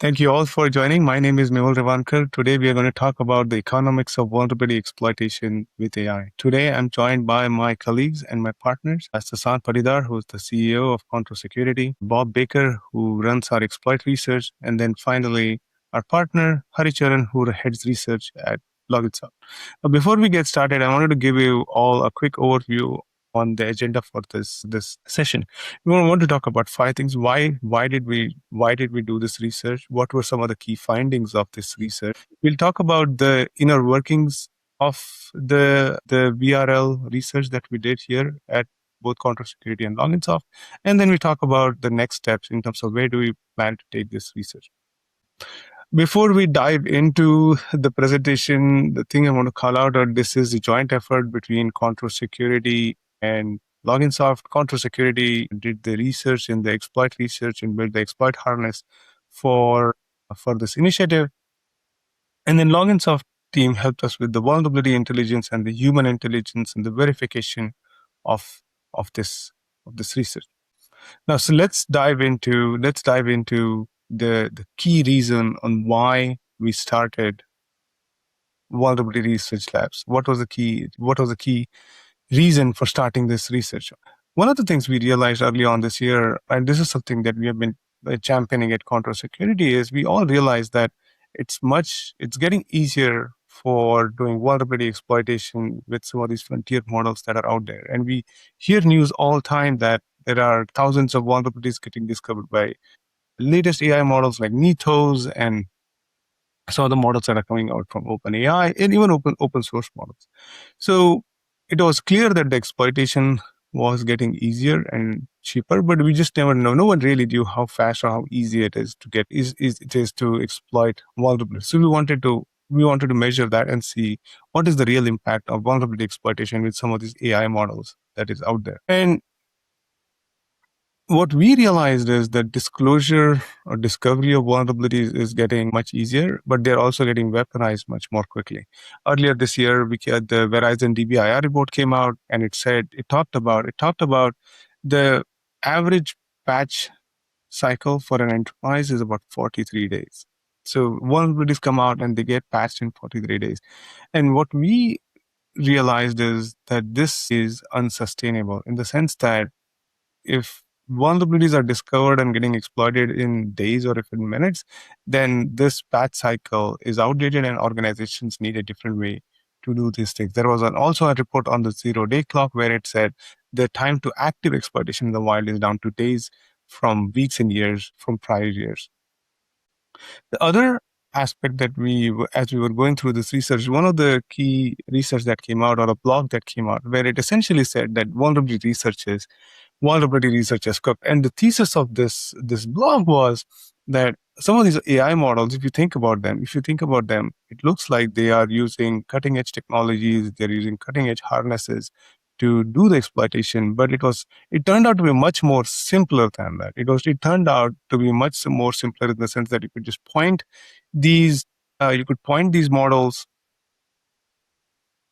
Thank you all for joining. My name is Mehul Revankar. Today we are going to talk about the economics of vulnerability exploitation with AI. Today I'm joined by my colleagues and my partners, Sasan Padidar, who is the CEO of Quantro Security, Bob Baker, who runs our exploit research, and then finally our partner, Charan, who heads research at Loginsoft. Before we get started, I wanted to give you all a quick overview on the agenda for this session. We want to talk about 5 things. Why did we do this research? What were some of the key findings of this research? We'll talk about the inner workings of the VRL research that we did here at both Quantro Security and Loginsoft, and then we talk about the next steps in terms of where do we plan to take this research. Before we dive into the presentation, the thing I want to call out that this is a joint effort between Quantro Security and Loginsoft. Quantro Security did the research in the exploit research and built the exploit harness for this initiative. And then Loginsoft team helped us with the vulnerability intelligence and the human intelligence and the verification of this research. Now, so let's dive into the key reason on why we started vulnerability research labs. What was the key reason for starting this research? One of the things we realized early on this year, and this is something that we have been championing at Quantro Security, is we all realized that it's getting easier for doing vulnerability exploitation with some of these frontier models that are out there. And we hear news all the time that there are thousands of vulnerabilities getting discovered by latest AI models like Mythos and some of the models that are coming out from OpenAI and even open source models. So it was clear that the exploitation was getting easier and cheaper, but we just never know. No one really knew how fast or how easy it is to to exploit vulnerability. So we wanted to measure that and see what is the real impact of vulnerability exploitation with some of these AI models that is out there. And what we realized is that disclosure or discovery of vulnerabilities is getting much easier, but they're also getting weaponized much more quickly. Earlier this year, the Verizon DBIR report came out, and it talked about the average patch cycle for an enterprise is about 43 days. So vulnerabilities come out and they get patched in 43 days. And what we realized is that this is unsustainable in the sense that if vulnerabilities are discovered and getting exploited in days or if in minutes, then this patch cycle is outdated and organizations need a different way to do these things. There was also a report on the 0-day clock where it said the time to active exploitation in the wild is down to days from weeks and years from prior years. The other aspect that as we were going through this research, one of the key research that came out, or a blog that came out, where it essentially said that vulnerability research is cooked. And the thesis of this blog was that some of these AI models, if you think about them, it looks like they are using cutting edge technologies, they're using cutting edge harnesses to do the exploitation, but it turned out to be much more simpler than that. It turned out to be much more simpler in the sense that you could just point these models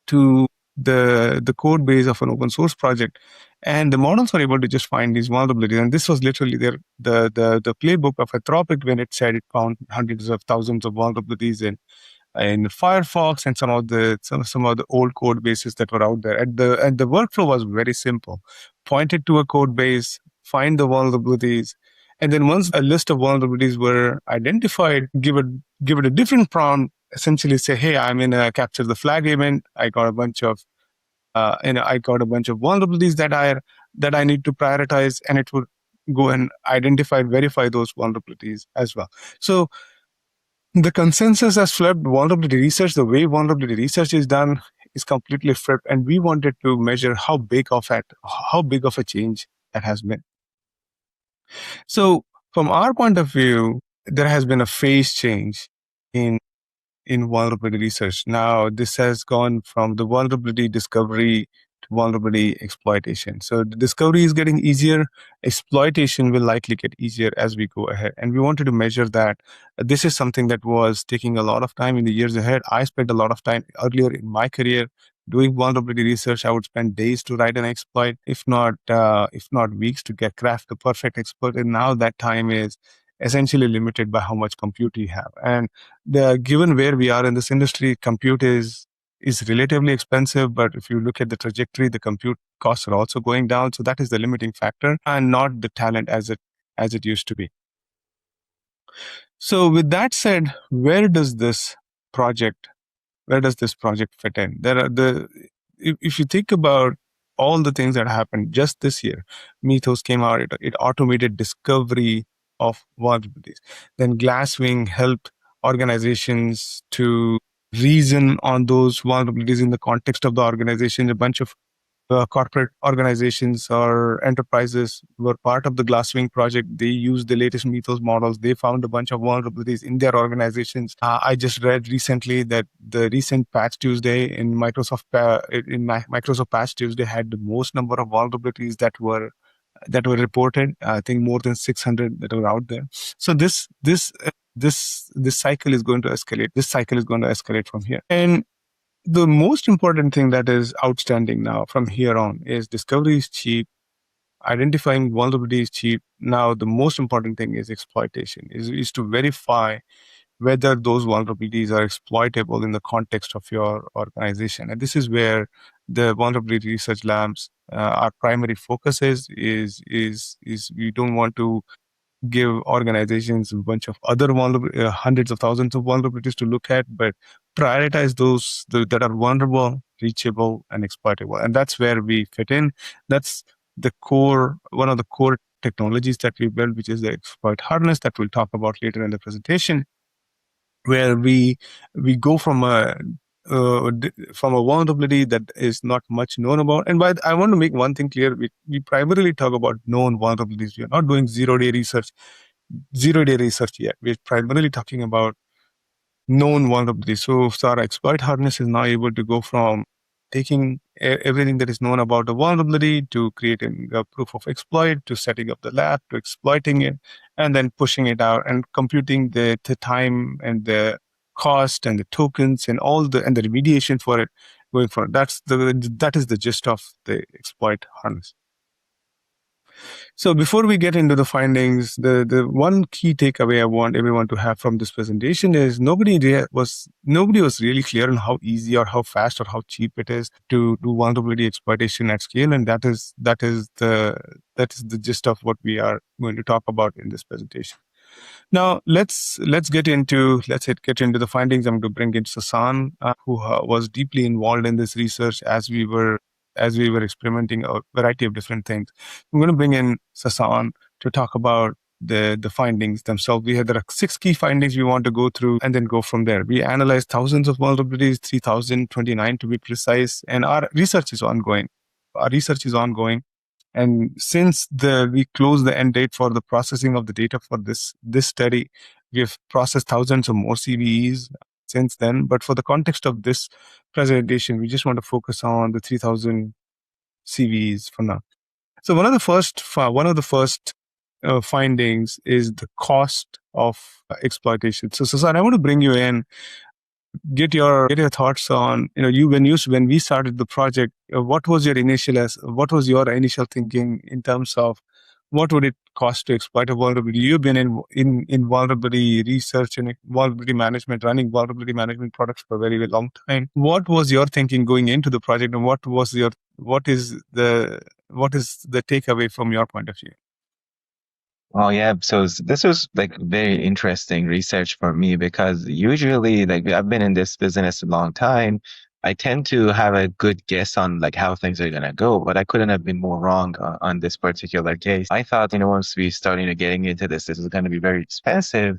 to the code base of an open source project, and the models are able to just find these vulnerabilities. And this was literally the playbook of Anthropic when it said it found hundreds of thousands of vulnerabilities in Firefox and some of the old code bases that were out there. And the workflow was very simple: point it to a code base, find the vulnerabilities, and then once a list of vulnerabilities were identified, give it a different prompt. Essentially, say, "Hey, I'm in a capture the flag event. I got a bunch of vulnerabilities that I need to prioritize," and it would go and verify those vulnerabilities as well. So the consensus has flipped. Vulnerability research, the way vulnerability research is done, is completely flipped, and we wanted to measure how big of a change that has been. So from our point of view, there has been a phase change in vulnerability research. Now, this has gone from the vulnerability discovery to vulnerability exploitation. So the discovery is getting easier. Exploitation will likely get easier as we go ahead. And we wanted to measure that. This is something that was taking a lot of time in the years ahead. I spent a lot of time earlier in my career doing vulnerability research. I would spend days to write an exploit, if not weeks, to craft the perfect exploit. And now that time is essentially limited by how much compute you have. And given where we are in this industry, compute is relatively expensive, but if you look at the trajectory, the compute costs are also going down. So that is the limiting factor, and not the talent as it used to be. So with that said, where does this project fit in? If you think about all the things that happened just this year, Mythos came out, it automated discovery of vulnerabilities. Then Glasswing helped organizations to reason on those vulnerabilities in the context of the organization. A bunch of corporate organizations or enterprises were part of the Glasswing project. They used the latest Mythos models. They found a bunch of vulnerabilities in their organizations. I just read recently that the recent Patch Tuesday in Microsoft Patch Tuesday had the most number of vulnerabilities that were reported. I think more than 600 that were out there. So this cycle is going to escalate. This cycle is going to escalate from here. And the most important thing that is outstanding now from here on is discovery is cheap, identifying vulnerability is cheap. Now, the most important thing is exploitation, is to verify whether those vulnerabilities are exploitable in the context of your organization. And this is where the vulnerability research labs, our primary focus is we don't want to give organizations a bunch of other hundreds of thousands of vulnerabilities to look at, but prioritize those that are vulnerable, reachable, and exploitable. And that's where we fit in. That's one of the core technologies that we built, which is the exploit harness that we'll talk about later in the presentation, where we go from a vulnerability that is not much known about. And I want to make one thing clear: we primarily talk about known vulnerabilities. We are not doing zero-day research yet. We're primarily talking about known vulnerabilities. So our exploit harness is now able to go from taking everything that is known about the vulnerability to creating a proof of exploit, to setting up the lab, to exploiting it, and then pushing it out and computing the time and the cost and the tokens and the remediation for it going forward. That is the gist of the exploit harness. So before we get into the findings, the one key takeaway I want everyone to have from this presentation is nobody was really clear on how easy or how fast or how cheap it is to do vulnerability exploitation at scale, and that is the gist of what we are going to talk about in this presentation. Now let's get into the findings. I'm going to bring in Sasan, who was deeply involved in this research as we were experimenting a variety of different things. I'm going to bring in Sasan to talk about the findings themselves. There are 6 key findings we want to go through and then go from there. We analyzed thousands of vulnerabilities, 3,029 to be precise, and our research is ongoing. And since we closed the end date for the processing of the data for this study, we have processed thousands of more CVEs since then. But for the context of this presentation, we just want to focus on the 3,000 CVEs for now. So one of the first findings is the cost of exploitation. So Sasan, I want to bring you in, get your thoughts on when we started the project. What was your initial thinking in terms of what would it cost to exploit a vulnerability? You've been in vulnerability research and vulnerability management, running vulnerability management products for a very, very long time. What was your thinking going into the project, and what is the takeaway from your point of view? Oh yeah, so this was like very interesting research for me, because usually, like, I've been in this business a long time. I tend to have a good guess on like how things are gonna go, but I couldn't have been more wrong on this particular case. I thought, once we started getting into this is going to be very expensive,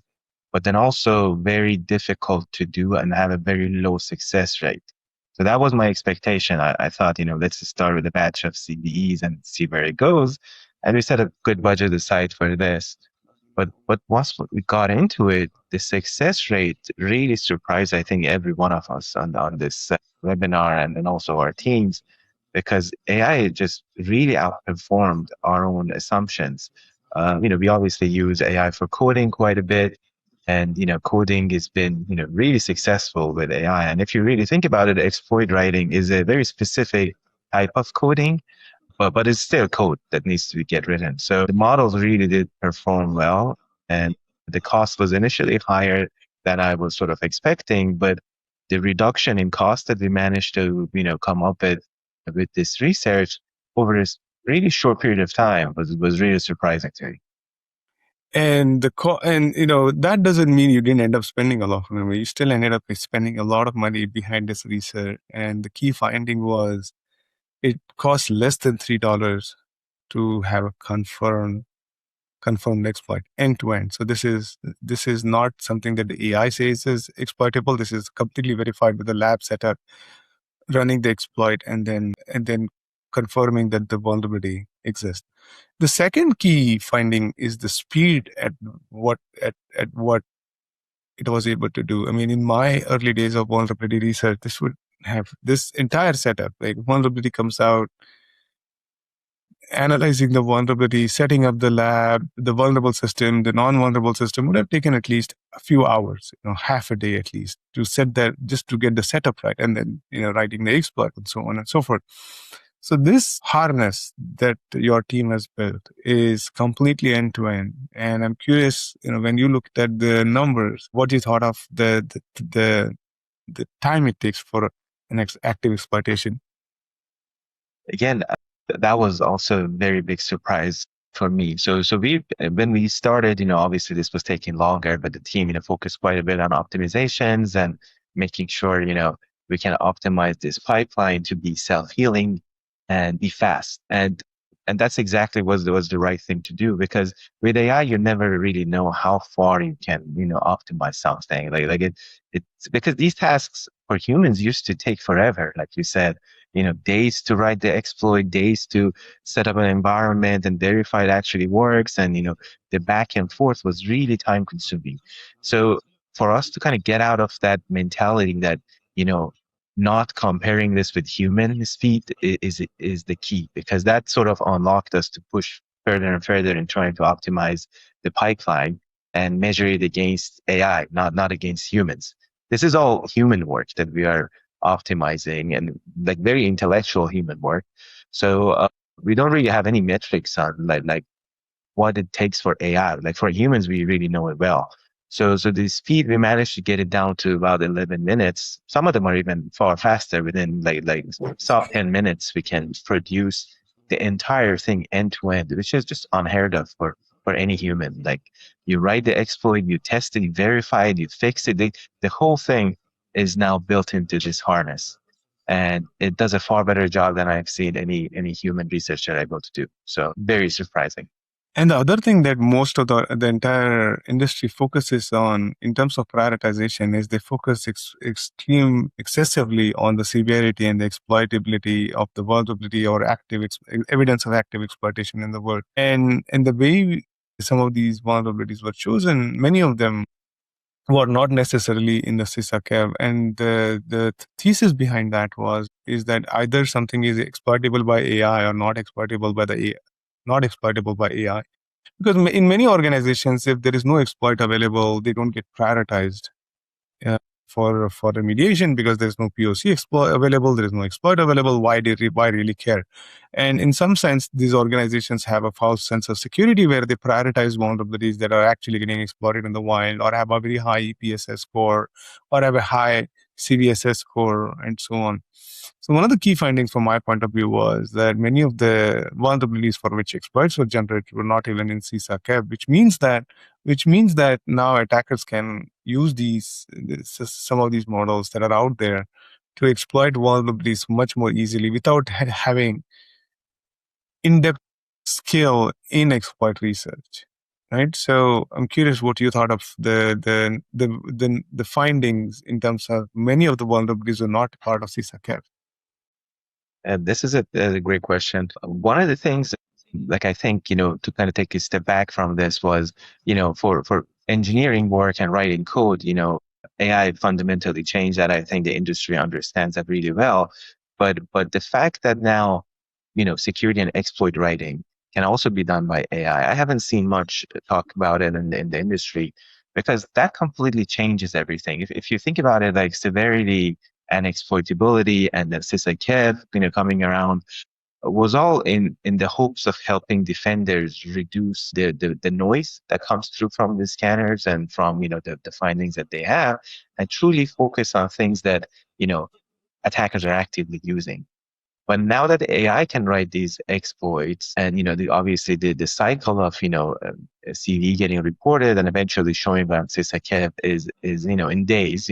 but then also very difficult to do and have a very low success rate. So that was my expectation. I thought, let's just start with a batch of CVEs and see where it goes. And we set a good budget aside for this. But once we got into it, the success rate really surprised, I think, every one of us on this webinar, and then also our teams, because AI just really outperformed our own assumptions. We obviously use AI for coding quite a bit. And, coding has been, really successful with AI. And if you really think about it, exploit writing is a very specific type of coding, but it's still code that needs to get written. So the models really did perform well. And The cost was initially higher than I was sort of expecting, but the reduction in cost that we managed to, come up with this research over this really short period of time was really surprising to me. And that doesn't mean you didn't end up spending a lot of money. You still ended up spending a lot of money behind this research. And the key finding was it costs less than $3 to have a confirmed exploit end to end. So this is not something that the AI says is exploitable. This is completely verified with the lab setup, running the exploit, and then confirming that the vulnerability exists. The second key finding is the speed at what it was able to do. I mean, in my early days of vulnerability research, this would have this entire setup, like vulnerability comes out, analyzing the vulnerability, setting up the lab, the vulnerable system, the non-vulnerable system would have taken at least a few hours, half a day at least, to set that, just to get the setup right, and then writing the exploit and so on and so forth. So this harness that your team has built is completely end to end, and I'm curious, when you looked at the numbers, what you thought of the time it takes for an active exploitation. Again, that was also a very big surprise for me. So when we started, obviously this was taking longer, but the team, focused quite a bit on optimizations and making sure, we can optimize this pipeline to be self-healing and be fast. And that's exactly was the right thing to do, because with AI, you never really know how far you can, optimize something. It's because these tasks for humans used to take forever, like you said, days to write the exploit, days to set up an environment and verify it actually works. And, the back and forth was really time consuming. So for us to kind of get out of that mentality that, not comparing this with human speed is the key, because that sort of unlocked us to push further and further in trying to optimize the pipeline and measure it against AI, not against humans. This is all human work that we are optimizing, and like very intellectual human work. So we don't really have any metrics on like what it takes for AI. Like for humans, we really know it well. So the speed, we managed to get it down to about 11 minutes. Some of them are even far faster. Within like sub 10 minutes, we can produce the entire thing end to end, which is just unheard of for any human. Like you write the exploit, you test it, you verify it, you fix it. The whole thing is now built into this harness. And it does a far better job than I've seen any human researcher able to do. So very surprising. And the other thing that most of the entire industry focuses on in terms of prioritization is they focus excessively on the severity and the exploitability of the vulnerability or evidence of active exploitation in the world. And the way some of these vulnerabilities were chosen, many of them were not necessarily in the 𝗬𝗂. And the thesis behind that is that either something is exploitable by AI or not exploitable by AI. Because in many organizations, if there is no exploit available, they don't get prioritized for remediation, because there's no POC exploit available, there is no exploit available. Why really care? And in some sense, these organizations have a false sense of security where they prioritize vulnerabilities that are actually getting exploited in the wild, or have a very high EPSS score, or have a high CVSS score, and so on. So one of the key findings from my point of view was that many of the vulnerabilities for which exploits were generated were not even in 𝗬𝗂, which means that now attackers can use some of these models that are out there to exploit vulnerabilities much more easily without having in-depth skill in exploit research. Right. So I'm curious what you thought of the findings in terms of many of the vulnerabilities are not part of 𝗬𝗂. This is a great question. One of the things, like I think, to kind of take a step back from this was, for engineering work and writing code, AI fundamentally changed that. I think the industry understands that really well. But the fact that now, security and exploit writing can also be done by AI. I haven't seen much talk about it in the industry, because that completely changes everything. If you think about it, like severity and exploitability and the 𝗬𝗂, coming around, was all in the hopes of helping defenders reduce the noise that comes through from the scanners and from, the findings that they have, and truly focus on things that, attackers are actively using. But now that AI can write these exploits, and obviously the cycle of a CV getting reported and eventually showing on 𝗬𝗂𝗪𝗁 is in days,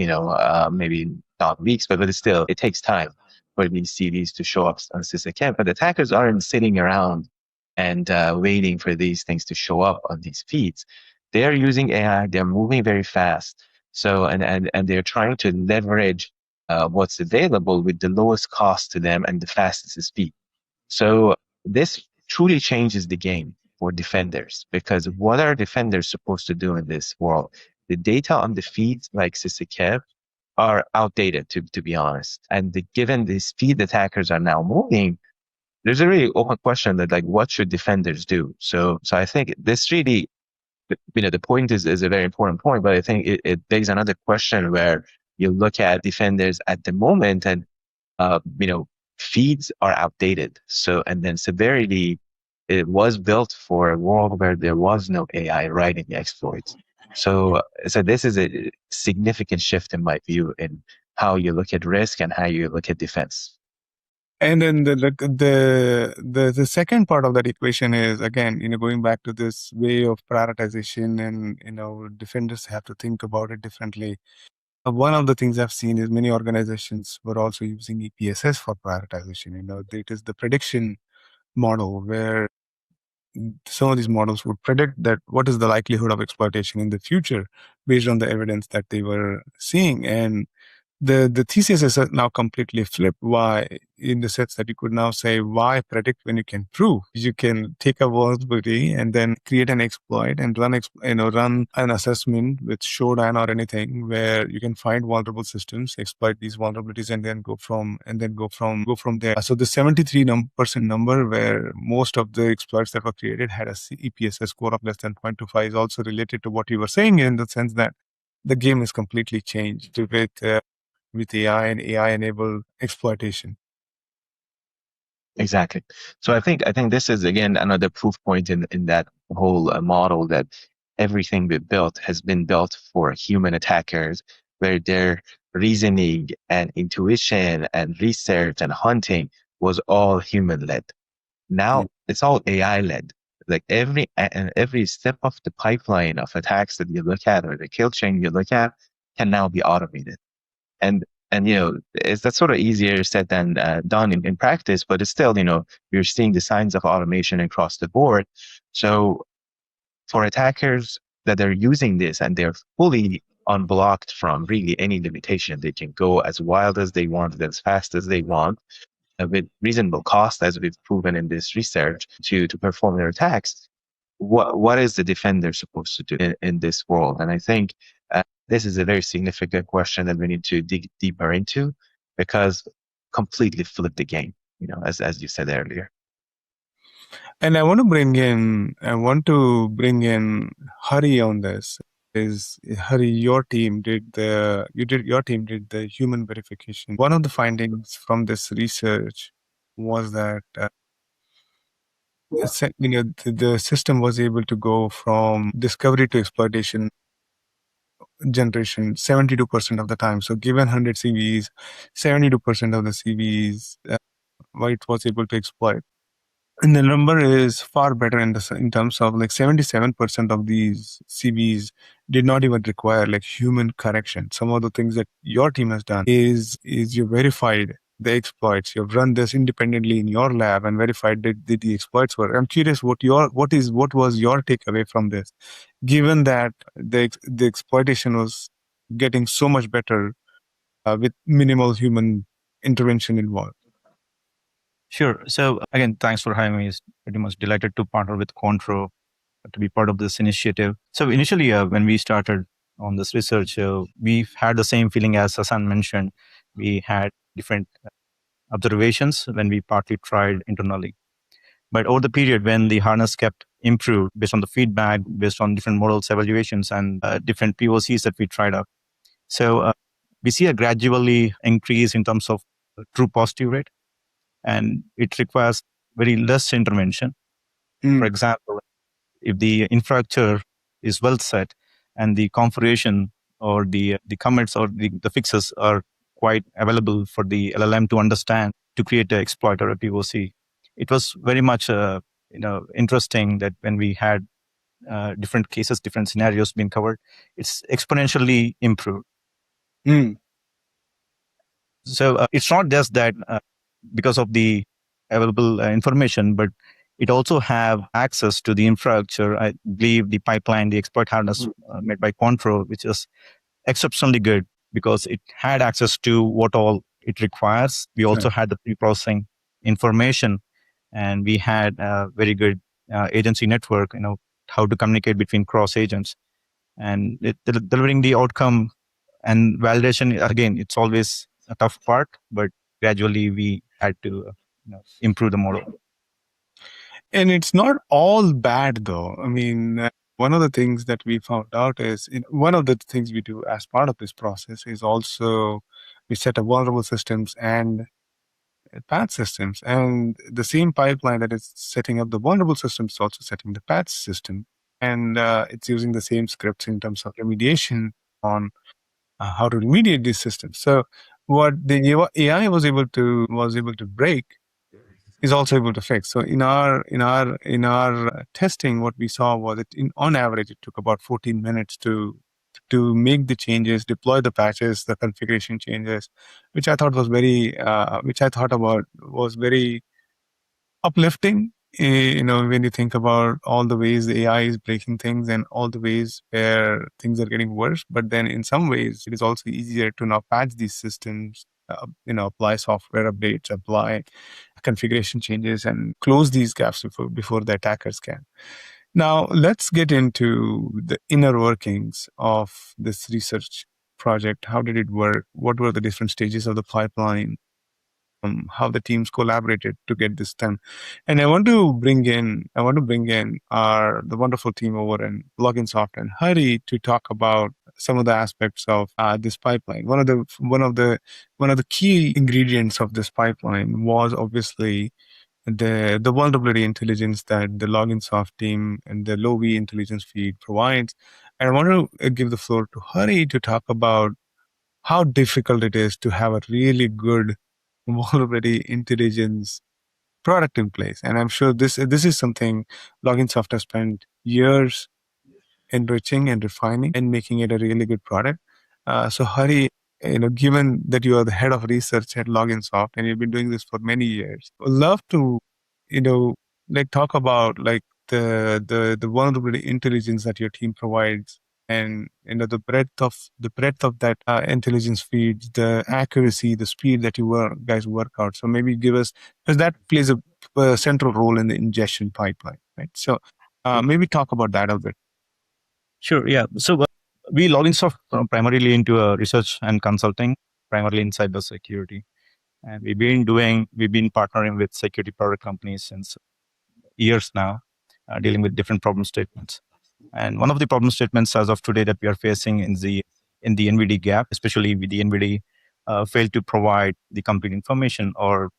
maybe not weeks, but it's still, it takes time for these CVs to show up on 𝗬𝗂𝗪. But attackers aren't sitting around and waiting for these things to show up on these feeds. They're using AI. They're moving very fast. So and they're trying to leverage what's available with the lowest cost to them and the fastest speed. So this truly changes the game for defenders, because what are defenders supposed to do in this world? The data on the feeds like 𝗬𝗂𝗪 are outdated, to be honest. And given the speed attackers are now moving, there's a really open question that, like, what should defenders do? So I think this really, the point is a very important point, but I think it begs another question where you look at defenders at the moment and, feeds are outdated. So, and then severity, it was built for a world where there was no AI writing exploits. So this is a significant shift in my view in how you look at risk and how you look at defense. And then the second part of that equation is, again, going back to this way of prioritization, and defenders have to think about it differently. One of the things I've seen is many organizations were also using EPSS for prioritization. It is the prediction model where some of these models would predict that what is the likelihood of exploitation in the future based on the evidence that they were seeing. And the thesis is now completely flipped. Why? In the sense that you could now say, why predict when you can prove? You can take a vulnerability and then create an exploit and run an assessment with showdown or anything where you can find vulnerable systems, exploit these vulnerabilities, and then go from there. So the 73% number where most of the exploits that were created had a EPSS score of less than 0.25 is also related to what you were saying, in the sense that the game is completely changed with AI and AI-enabled exploitation. Exactly. So I think this is, again, another proof point in that whole model that everything we built has been built for human attackers, where their reasoning and intuition and research and hunting was all human-led. Now it's all AI-led. Like every step of the pipeline of attacks that you look at, or the kill chain you look at, can now be automated. And that's sort of easier said than done in practice, but it's still, you're seeing the signs of automation across the board. So for attackers that are using this and they're fully unblocked from really any limitation, they can go as wild as they want, as fast as they want, with reasonable cost, as we've proven in this research, to perform their attacks. What is the defender supposed to do in this world? And I think this is a very significant question that we need to dig deeper into, because completely flip the game, as you said earlier. And I want to bring in 𝗪𝗓 on this. 𝗪𝗓, your team did the human verification. One of the findings from this research was that the system was able to go from discovery to exploitation generation 72% of the time. So given 100 CVs, 72% of the CVs it was able to exploit. And the number is far better in terms of, like, 77% of these CVs did not even require human correction. Some of the things that your team has done is you verified the exploits. You've run this independently in your lab and verified that the exploits were. I'm curious what was your takeaway from this, given that the exploitation was getting so much better with minimal human intervention involved. Sure. So again, thanks for having me. It's pretty much delighted to partner with Quantro to be part of this initiative. So initially, when we started on this research, we've had the same feeling as Sasan mentioned. We had different observations when we partly tried internally. But over the period when the harness kept improved based on the feedback, based on different models, evaluations, and different POCs that we tried out. So we see a gradually increase in terms of true positive rate. And it requires very less intervention. For example, if the infrastructure is well set and the configuration or the commits or the fixes are quite available for the LLM to understand to create an exploit or a POC, it was very much interesting that when we had different cases, different scenarios being covered, it's exponentially improved. So it's not just that because of the available information, but it also have access to the infrastructure. I believe the pipeline, the exploit harness made by Quantro, which is exceptionally good because it had access to what all it requires. We also had the pre-processing information, and we had a very good agency network, how to communicate between cross agents, and delivering the outcome and validation. Again, it's always a tough part, but gradually we had to improve the model. And it's not all bad, though. I mean, one of the things that we found out is one of the things we do as part of this process is also we set up vulnerable systems and patch systems. And the same pipeline that is setting up the vulnerable systems is also setting the patch system. And it's using the same scripts in terms of remediation on how to remediate these systems. So what the AI was able to break is also able to fix. So in our testing, what we saw was that on average it took about 14 minutes to make the changes, deploy the patches, the configuration changes, which I thought was very uplifting. When you think about all the ways the AI is breaking things and all the ways where things are getting worse, but then in some ways it is also easier to now patch these systems, apply software updates, apply configuration changes, and close these gaps before the attackers can. Now, let's get into the inner workings of this research project. How did it work? What were the different stages of the pipeline? How the teams collaborated to get this done. And I want to bring in the wonderful team over in Loginsoft and 𝗪𝗲 to talk about some of the aspects of this pipeline. One of the key ingredients of this pipeline was obviously the vulnerability intelligence that the Loginsoft team and the low-V intelligence feed provides. And I want to give the floor to 𝗪𝗲 to talk about how difficult it is to have a really good vulnerability intelligence product in place. And I'm sure this is something Loginsoft has spent years enriching and refining and making it a really good product. So 𝗪𝗲, given that you are the head of research at Loginsoft and you've been doing this for many years, I'd love to, talk about the vulnerability intelligence that your team provides, and the breadth of that intelligence feeds, the accuracy, the speed that you guys work out. So maybe give us, because that plays a central role in the ingestion pipeline, right? So maybe talk about that a bit. Sure. Yeah. So we Loginsoft primarily into research and consulting, primarily in cybersecurity, and we've been partnering with security product companies since years now, dealing with different problem statements. And one of the problem statements as of today that we are facing in the NVD gap, especially with the NVD failed to provide the complete information, or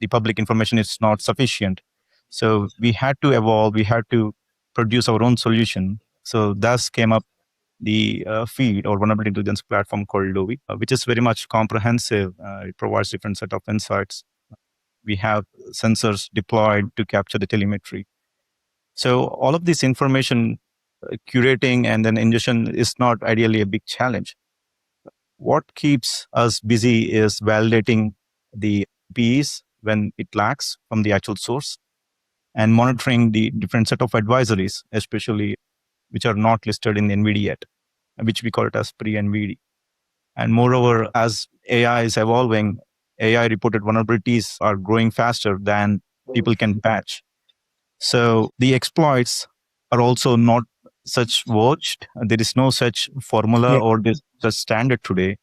the public information is not sufficient. So we had to evolve, we had to produce our own solution. So thus came up the feed or vulnerability intelligence platform called 𝗪𝗲, which is very much comprehensive. It provides different set of insights. We have sensors deployed to capture the telemetry. So all of this information curating and then ingestion is not ideally a big challenge. What keeps us busy is validating the PEs when it lacks from the actual source, and monitoring the different set of advisories, especially which are not listed in the NVD yet, which we call it as pre-NVD. And moreover, as AI is evolving, AI reported vulnerabilities are growing faster than people can patch. So the exploits are also not such watched. There is no such formula or such standard today.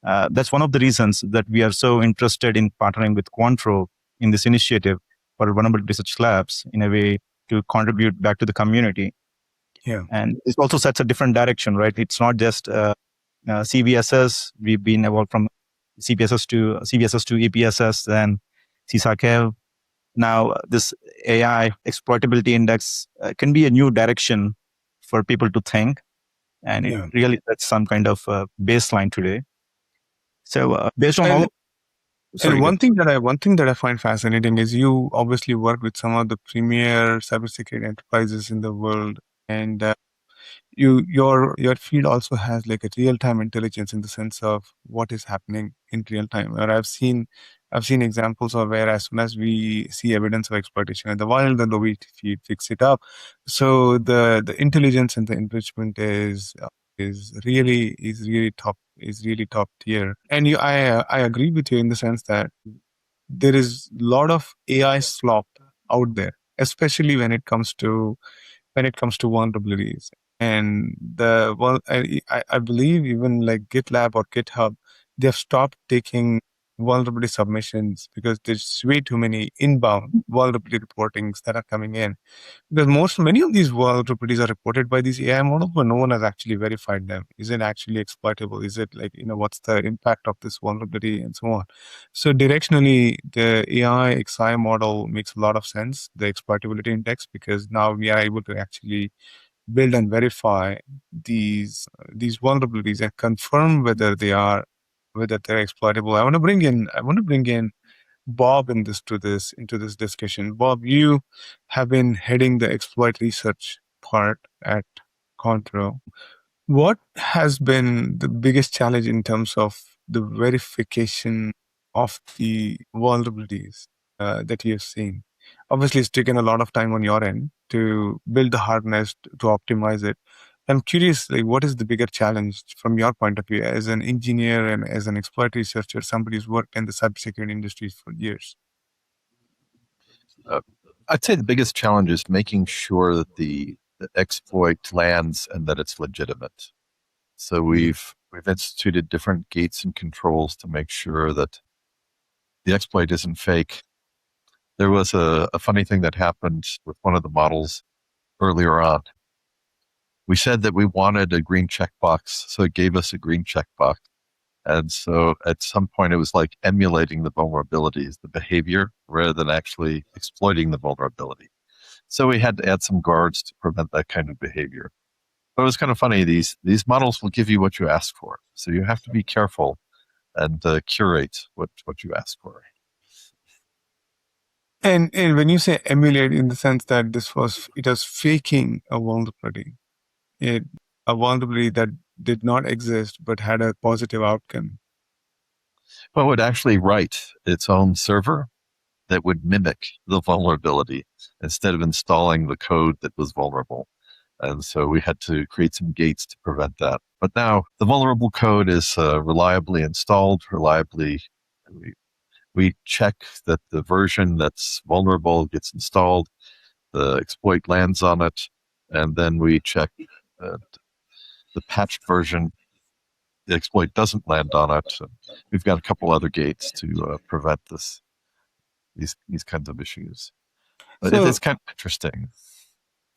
That's one of the reasons that we are so interested in partnering with Quantro in this initiative for vulnerability research labs, in a way to contribute back to the community. Yeah. And it also sets a different direction, right? It's not just CVSS. We've been evolved from CVSS to EPSS, then 𝗪𝗂, Now, this AI exploitability index can be a new direction for people to think, and it really sets some kind of baseline today. So, based on all, and one thing that I find fascinating is you obviously work with some of the premier cybersecurity enterprises in the world, and your field also has like a real-time intelligence in the sense of what is happening in real time. Or I've seen examples of where as soon as we see evidence of exploitation in the wild, the we fix it up. So the intelligence and the enrichment is really top tier. And I agree with you in the sense that there is a lot of AI slop out there, especially when it comes to vulnerabilities. And I believe even like GitLab or GitHub, they have stopped taking vulnerability submissions because there's way too many inbound vulnerability reportings that are coming in. Because many of these vulnerabilities are reported by these AI models, but no one has actually verified them. Is it actually exploitable? Is it like, what's the impact of this vulnerability and so on? So directionally, the AI XI model makes a lot of sense, the exploitability index, because now we are able to actually build and verify these vulnerabilities and confirm whether they're exploitable. I want to bring in Bob into this discussion. Bob, you have been heading the exploit research part at Quantro. What has been the biggest challenge in terms of the verification of the vulnerabilities that you have seen? Obviously, it's taken a lot of time on your end to build the hardness to optimize it. I'm curious, like, what is the bigger challenge from your point of view as an engineer and as an exploit researcher, somebody who's worked in the cybersecurity industry for years? I'd say the biggest challenge is making sure that the exploit lands and that it's legitimate. So we've instituted different gates and controls to make sure that the exploit isn't fake. There was a funny thing that happened with one of the models earlier on. We said that we wanted a green checkbox, so it gave us a green checkbox. And so at some point it was like emulating the vulnerabilities, the behavior, rather than actually exploiting the vulnerability. So we had to add some guards to prevent that kind of behavior. But it was kind of funny. These models will give you what you ask for. So you have to be careful and curate what you ask for. And when you say emulate, in the sense that it was faking a vulnerability, a vulnerability that did not exist but had a positive outcome. Well, it would actually write its own server that would mimic the vulnerability instead of installing the code that was vulnerable. And so we had to create some gates to prevent that. But now the vulnerable code is reliably installed, we check that the version that's vulnerable gets installed, the exploit lands on it, and then we check the patched version, the exploit doesn't land on it. We've got a couple other gates to prevent these kinds of issues. But it's kind of interesting.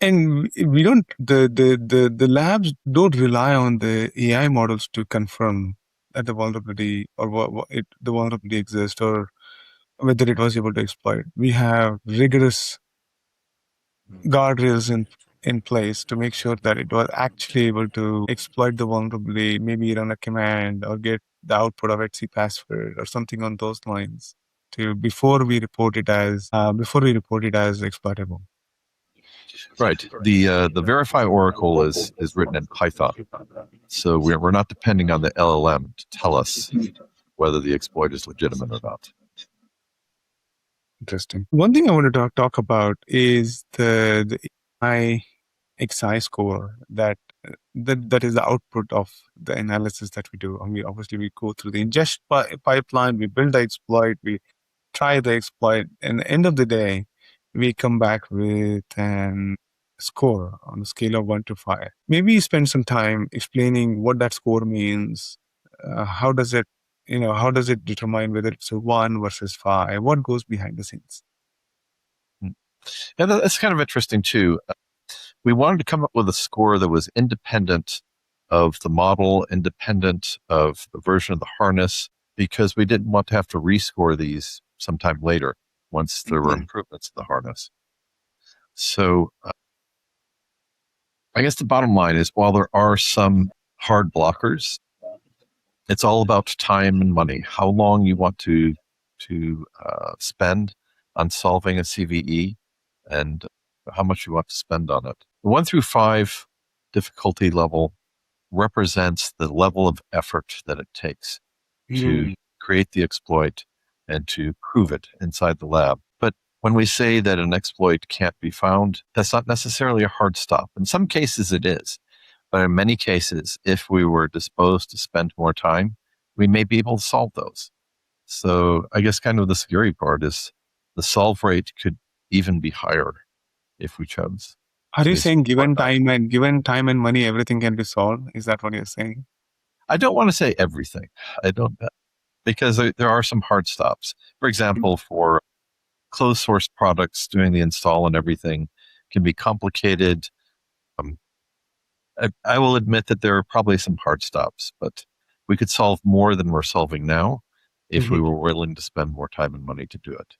And we don't the labs don't rely on the AI models to confirm that the vulnerability or the vulnerability exists or whether it was able to exploit. We have rigorous guardrails in place to make sure that it was actually able to exploit the vulnerability, maybe run a command or get the output of 𝗪𝗓 password or something on those lines before we report it as exploitable. Right. The verify oracle is written in Python, so we're not depending on the LLM to tell us whether the exploit is legitimate or not. Interesting. One thing I want to talk about is the AI XI score that is the output of the analysis that we do. I mean, obviously we go through the ingest pipeline, we build the exploit, we try the exploit, and at the end of the day, we come back with an score on a scale of 1 to 5. Maybe spend some time explaining what that score means. How does it determine whether it's a 1 versus 5? What goes behind the scenes? Yeah, that's kind of interesting too. We wanted to come up with a score that was independent of the model, independent of the version of the harness, because we didn't want to have to rescore these sometime later once there were improvements in the harness. So I guess the bottom line is, while there are some hard blockers, it's all about time and money, how long you want to spend on solving a CVE and how much you want to spend on it. The 1 through 5 difficulty level represents the level of effort that it takes to create the exploit and to prove it inside the lab. But when we say that an exploit can't be found, that's not necessarily a hard stop. In some cases it is, but in many cases, if we were disposed to spend more time, we may be able to solve those. So I guess kind of the scary part is the solve rate could even be higher if we chose. Are you saying given time and money, everything can be solved? Is that what you're saying? I don't want to say everything. I don't, because there are some hard stops. For example, for closed source products, doing the install and everything can be complicated. I will admit that there are probably some hard stops, but we could solve more than we're solving now if we were willing to spend more time and money to do it.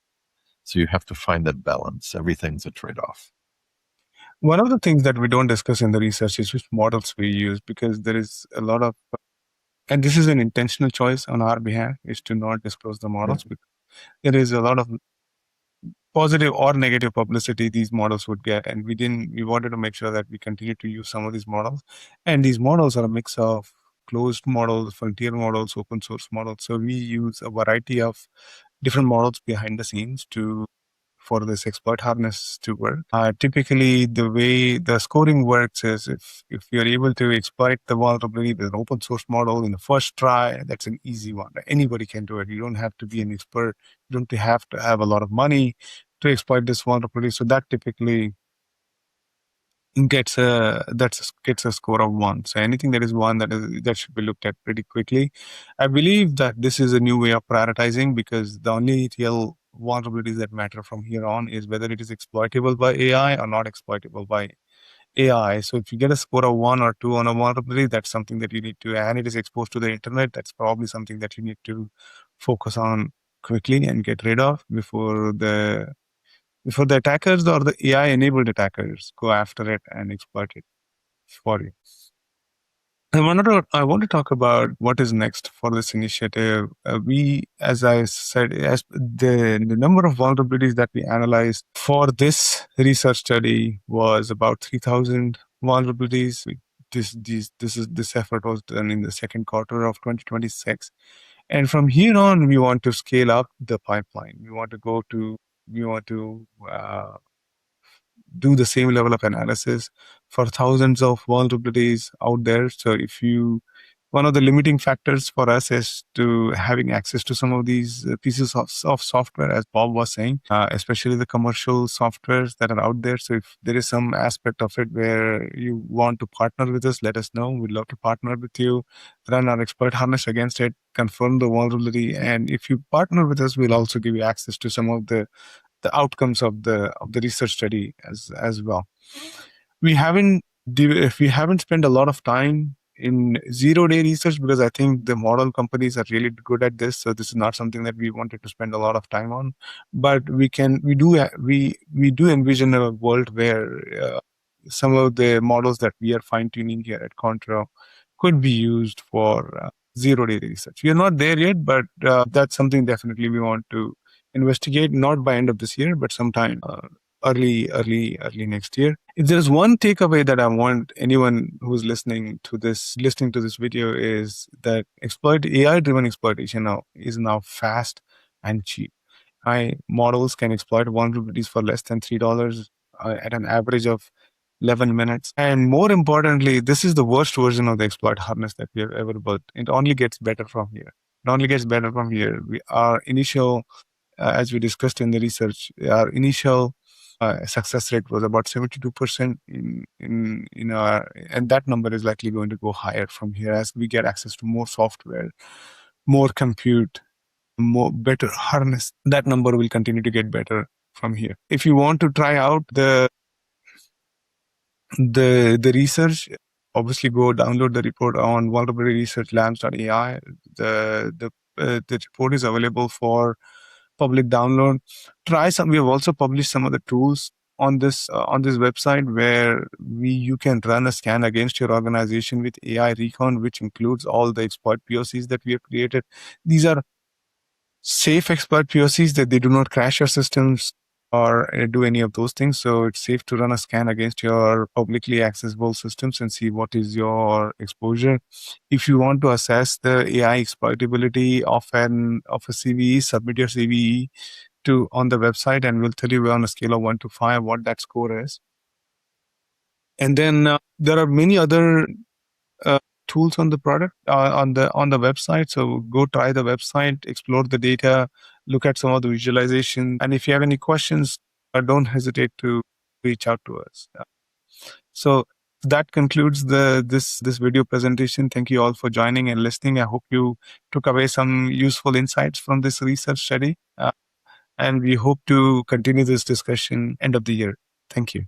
So you have to find that balance. Everything's a trade-off. One of the things that we don't discuss in the research is which models we use, because there is a lot of, and this is an intentional choice on our behalf, is to not disclose the models. Because there is a lot of positive or negative publicity these models would get, and we wanted to make sure that we continue to use some of these models. And these models are a mix of closed models, frontier models, open source models. So we use a variety of different models behind the scenes for this exploit harness to work. Typically, the way the scoring works is if you're able to exploit the vulnerability with an open source model in the first try, that's an easy one. Anybody can do it. You don't have to be an expert. You don't have to have a lot of money to exploit this vulnerability. So that typically gets a score of 1. So anything that is 1, that should be looked at pretty quickly. I believe that this is a new way of prioritizing, because the only real vulnerabilities that matter from here on is whether it is exploitable by AI or not exploitable by AI. So if you get a score of 1 or 2 on a vulnerability, that's something that you need to, and it is exposed to the internet, that's probably something that you need to focus on quickly and get rid of before the attackers or the AI-enabled attackers go after it and exploit it for you. I want to talk about what is next for this initiative. As I said, the number of vulnerabilities that we analyzed for this research study was about 3,000 vulnerabilities. This effort was done in the second quarter of 2026, and from here on, we want to scale up the pipeline. We want to do the same level of analysis for thousands of vulnerabilities out there. So one of the limiting factors for us is to having access to some of these pieces of software, as Bob was saying, especially the commercial softwares that are out there. So if there is some aspect of it where you want to partner with us, let us know. We'd love to partner with you, run our exploit harness against it, confirm the vulnerability. And if you partner with us, we'll also give you access to some of the outcomes of the research study as well. We haven't spent a lot of time in zero-day research, because I think the model companies are really good at this. So this is not something that we wanted to spend a lot of time on. But we do envision a world where some of the models that we are fine-tuning here at Quantro could be used for zero-day research. We are not there yet, but that's something definitely we want to investigate, not by end of this year, but sometime early next year. If there's one takeaway that I want anyone who's listening to this video, is that AI-driven exploitation is now fast and cheap. Models can exploit vulnerabilities for less than $3 at an average of 11 minutes. And more importantly, this is the worst version of the exploit harness that we have ever built. It only gets better from here. Our initial, as we discussed in the research, our initial success rate was about 72% in our, and that number is likely going to go higher from here as we get access to more software, more compute, better harness. That number will continue to get better from here. If you want to try out the research, obviously go download the report on vulnerabilityresearchlabs.ai. The report is available for public download. Try some. We have also published some of the tools on this website where you can run a scan against your organization with AI Recon, which includes all the exploit POCs that we have created. These are safe exploit POCs that they do not crash your systems or do any of those things. So it's safe to run a scan against your publicly accessible systems and see what is your exposure. If you want to assess the AI exploitability of a CVE, submit your CVE on the website, and we'll tell you on a scale of 1 to 5 what that score is. And then there are many other tools on the product on the website. So go try the website, explore the data, look at some of the visualization, and if you have any questions, don't hesitate to reach out to us. So that concludes this video presentation. Thank you all for joining and listening. I hope you took away some useful insights from this research study, and we hope to continue this discussion end of the year. Thank you.